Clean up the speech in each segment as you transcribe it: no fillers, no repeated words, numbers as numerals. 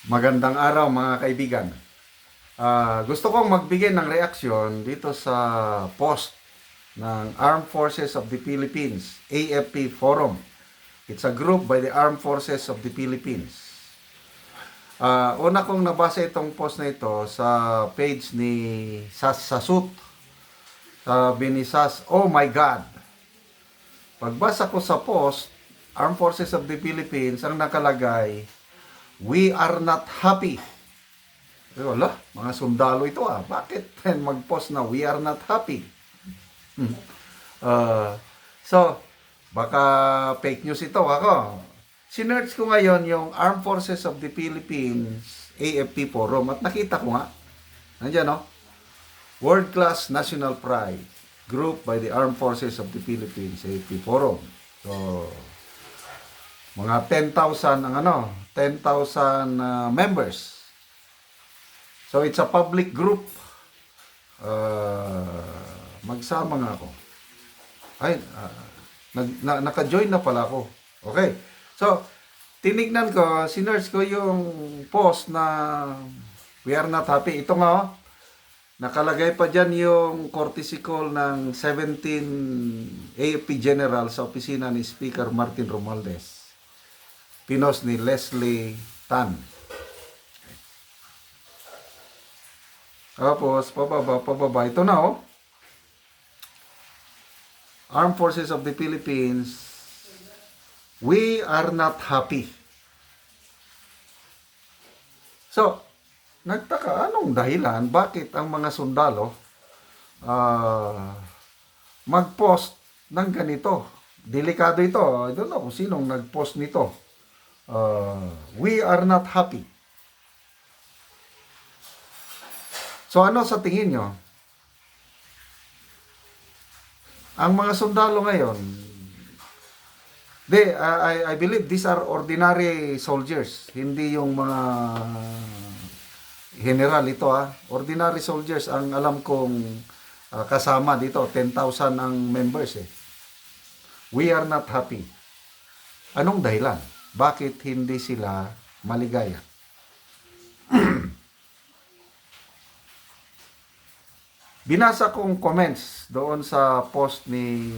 Magandang araw mga kaibigan. Gusto kong magbigay ng reaksyon dito sa post ng Armed Forces of the Philippines, AFP Forum. It's a group by the Armed Forces of the Philippines. Una kong nabasa itong post na ito sa page ni Sas Sasut. Sabi ni Sas, "Oh my God." Pagbasa ko sa post, Armed Forces of the Philippines, ang nakalagay, "We are not happy." Wala, mga sundalo ito Bakit mag-post na we are not happy? Uh, so, baka fake news ito ako. Sinearch ko ngayon yung Armed Forces of the Philippines AFP Forum at nakita ko nga. Nandiyan no? World Class National Pride Group by the Armed Forces of the Philippines AFP Forum. So, mga 10,000 ang 10,000 members. So, it's a public group. Magsama nga ako. Ay, naka-join na pala ako. Okay. So, tinignan ko, sinearch ko yung post na we are not happy. Ito nga, nakalagay pa dyan yung courtesy call ng 17 AFP General sa opisina ni Speaker Martin Romualdez. Pinos ni Leslie Tan. Tapos, pababa. Ito na Armed Forces of the Philippines, we are not happy. So, nagtaka, anong dahilan? Bakit ang mga sundalo mag-post ng ganito? Delikado ito. I don't know kung sinong nag-post nito. We are not happy. So ano sa tingin nyo? Ang mga sundalo ngayon, I believe these are ordinary soldiers. Hindi yung mga general ito Ordinary soldiers ang alam kong kasama dito. 10,000 ang members We are not happy. Anong dahilan? Bakit hindi sila maligaya? Binasa kong comments doon sa post ni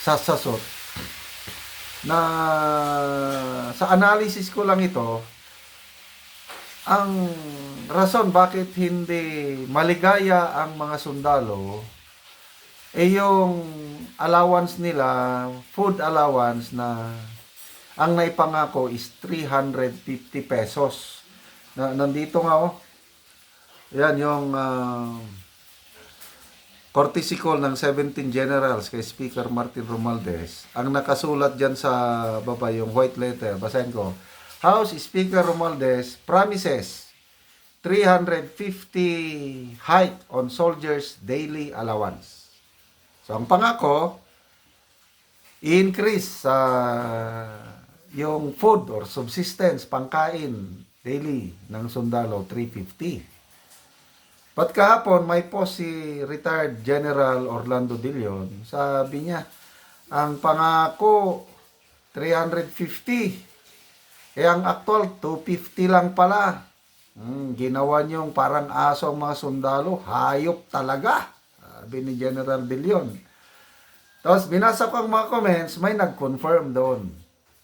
Sasasot na sa analysis ko lang ito, ang rason bakit hindi maligaya ang mga sundalo yung allowance nila, food allowance na ang naipangako is 350 pesos. Nandito nga yan yung courtesy call ng 17 generals kay Speaker Martin Romualdez. Ang nakasulat dyan sa baba yung white letter, basahin ko. House Speaker Romualdez promises 350 hike on soldiers' daily allowance. So ang pangako, increase sa yung food or subsistence, pangkain daily ng sundalo, 350. But kahapon, may post si retired General Orlando Dillon. Sabi niya, ang pangako, 350. Ang actual, 250 lang pala. Ginawa niyong parang aso ang mga sundalo. Hayop talaga. Sabi ni General Dillon. Tapos, binasa ko ang mga comments, may nag-confirm doon.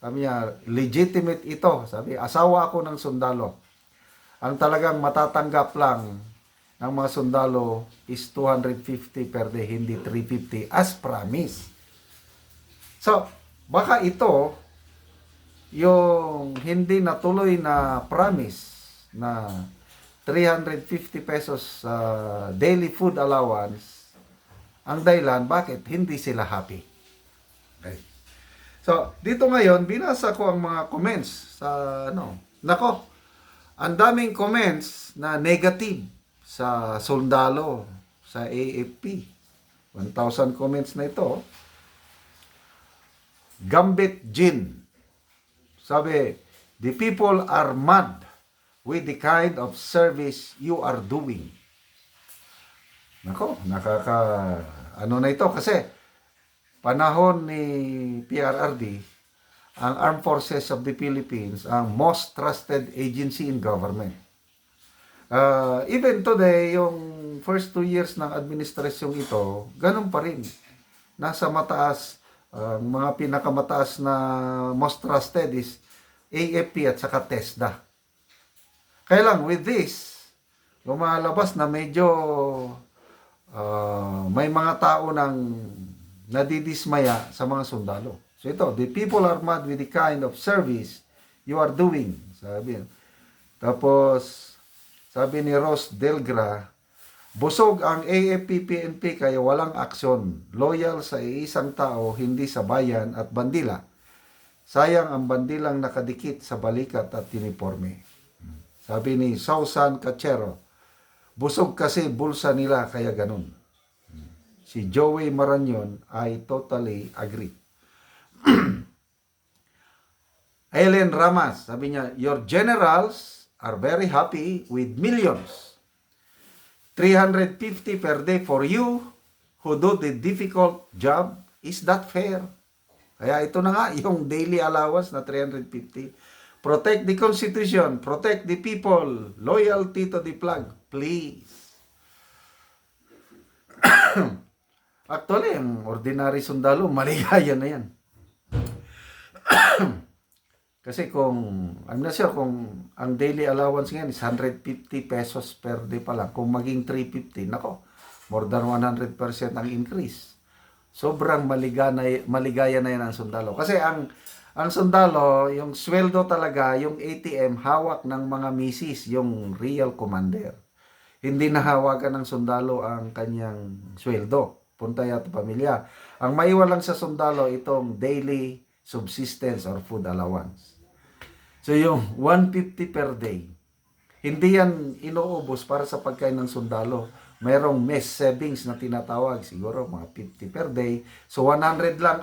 Sabi niya, legitimate ito. Sabi, asawa ako ng sundalo. Ang talagang matatanggap lang ng mga sundalo is 250 per day, hindi 350 as promised. So, baka ito yung hindi natuloy na promise na 350 pesos daily food allowance ang dahilan bakit hindi sila happy. Okay. So, dito ngayon, binasa ko ang mga comments sa Nako, ang daming comments na negative sa sundalo, sa AFP. 1,000 comments na ito. Gambit Jin. Sabi, the people are mad with the kind of service you are doing. Nako, ano na ito kasi panahon ni PRRD, ang Armed Forces of the Philippines ang most trusted agency in government. Even today, yung first 2 years ng administrasyong ito, ganun pa rin. Nasa mataas, mga pinakamataas na most trusted is AFP at saka TESDA. Kaya lang, with this, lumalabas na medyo may mga tao nang nadidismaya sa mga sundalo. So ito, the people are mad with the kind of service you are doing. Sabi. Tapos, sabi ni Ross Delgra, busog ang AFP-PNP kaya walang aksyon. Loyal sa iisang tao, hindi sa bayan at bandila. Sayang ang bandilang nakadikit sa balikat at uniforme. Sabi ni Sausan Cachero, busog kasi bulsa nila kaya ganun. Si Joey Maranyon ay totally agree. Ellen Ramas, sabi niya, your generals are very happy with millions. 350 per day for you who do the difficult job. Is that fair? Kaya ito na nga, yung daily allowance na 350. Protect the Constitution. Protect the people. Loyalty to the flag. Please. Actually, ang ordinary sundalo, maligaya na yan. Kasi kung, I'm not sure kung ang daily allowance ngayon is 150 pesos per day pa lang. Kung maging 350, nako, more than 100% ang increase. Sobrang maligaya na yan ang sundalo. Kasi ang sundalo, yung sweldo talaga, yung ATM, hawak ng mga misis, yung real commander. Hindi nahawakan ng sundalo ang kanyang sweldo. Puntay at pamilya. Ang maiwan lang sa sundalo, itong daily subsistence or food allowance. So yung 150 per day, hindi yan inuubos para sa pagkain ng sundalo. Mayroong mess savings na tinatawag, siguro mga 50 per day. So 100 lang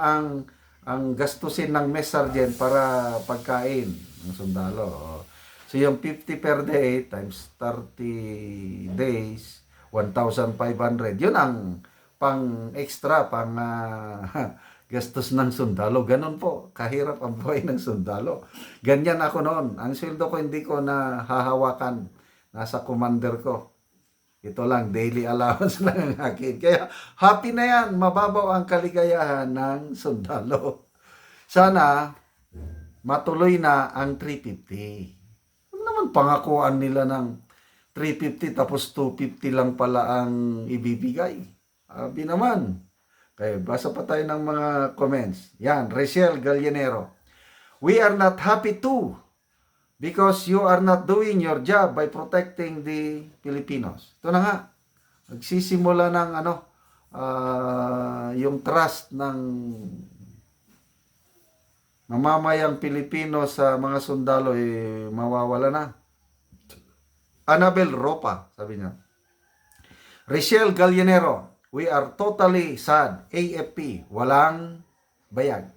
ang gastusin ng mess sergeant para pagkain ng sundalo. So yung 50 per day times 30 days, 1,500. Yun ang pang extra, pang gastos ng sundalo. Ganon po, kahirap ang buhay ng sundalo. Ganyan ako noon. Ang sweldo ko hindi ko na hahawakan. Nasa commander ko. Ito lang, daily allowance lang ang akin. Kaya happy na yan. Mababaw ang kaligayahan ng sundalo. Sana matuloy na ang 350. Huwag naman pangakuan nila ng 350 tapos 250 lang pala ang ibibigay. Abi naman. Okay, basa pa tayo ng mga comments. Yan, Rachel Gallinero. We are not happy too because you are not doing your job by protecting the Filipinos. Ito na nga. Nagsisimula ng yung trust ng mamamayang Pilipino sa mga sundalo mawawala na. Annabel Ropa, sabi niya. Rachel Gallinero. We are totally sad. AFP, walang bayag.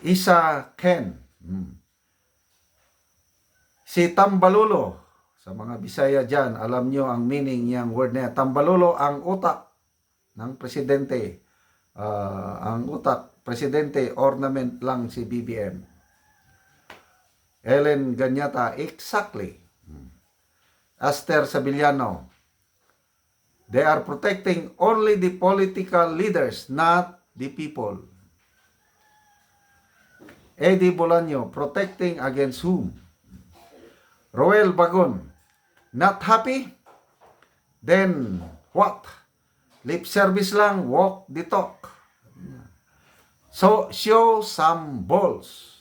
Isa Ken. Si Tambalulo. Sa mga Bisaya dyan, alam nyo ang meaning niyang word na yan. Tambalulo, ang utak ng presidente. Ang utak, presidente, ornament lang si BBM. Ellen Ganyata, exactly. Aster Sabiliano. They are protecting only the political leaders, not the people. Eddie Bolaño, protecting against whom? Roel Bagon, not happy? Then what? Lip service lang, walk the talk. So, show some balls.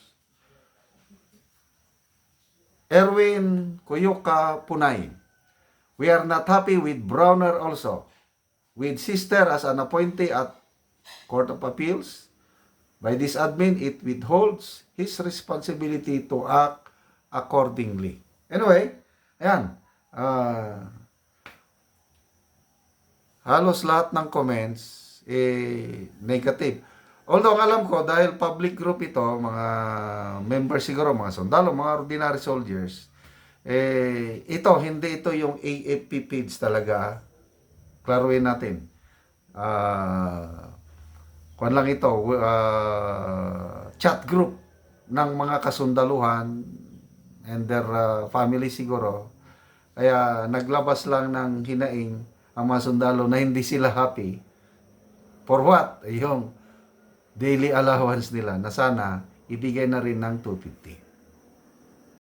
Erwin Kuyuka Punay. We are not happy with Browner also. With sister as an appointee at Court of Appeals. By this admin, it withholds his responsibility to act accordingly. Anyway, ayan. Halos lahat ng comments negative. Although alam ko, dahil public group ito, mga members siguro, mga sundalo, mga ordinary soldiers, hindi ito yung AFP page talaga. Klaruhin natin. Kuwan lang ito, chat group ng mga kasundaluhan and their family siguro. Kaya naglabas lang ng hinaing ang mga sundalo na hindi sila happy. For what? Yung daily allowance nila na sana ibigay na rin ng 250.